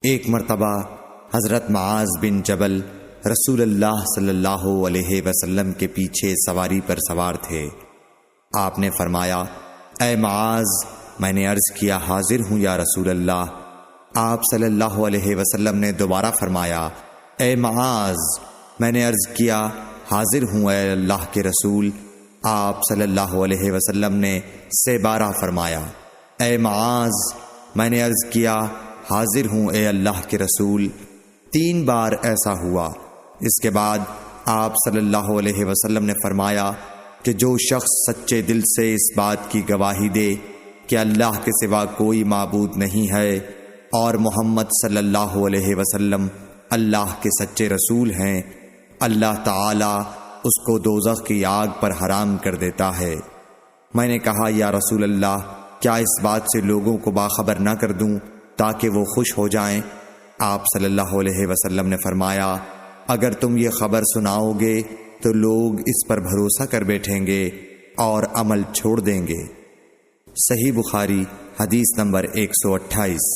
ایک مرتبہ حضرت معاذ بن جبل رسول اللہ صلی اللہ علیہ وسلم کے پیچھے سواری پر سوار تھے۔ آپ نے فرمایا، اے معاذ، میں نے عرض کیا حاضر ہوں یا رسول اللہ۔ آپ صلی اللہ علیہ وسلم نے دوبارہ فرمایا، اے معاذ، میں نے عرض کیا حاضر ہوں اے اللہ کے رسول۔ آپ صلی اللہ علیہ وسلم نے سے بارہ فرمایا، اے معاذ، میں نے عرض کیا حاضر ہوں اے اللہ کے رسول۔ 3 بار ایسا ہوا۔ اس کے بعد آپ صلی اللہ علیہ وسلم نے فرمایا کہ جو شخص سچے دل سے اس بات کی گواہی دے کہ اللہ کے سوا کوئی معبود نہیں ہے اور محمد صلی اللہ علیہ وسلم اللہ کے سچے رسول ہیں، اللہ تعالی اس کو دوزخ کی آگ پر حرام کر دیتا ہے۔ میں نے کہا، یا رسول اللہ، کیا اس بات سے لوگوں کو باخبر نہ کر دوں تاکہ وہ خوش ہو جائیں؟ آپ صلی اللہ علیہ وسلم نے فرمایا، اگر تم یہ خبر سناؤ گے تو لوگ اس پر بھروسہ کر بیٹھیں گے اور عمل چھوڑ دیں گے۔ صحیح بخاری حدیث نمبر 128۔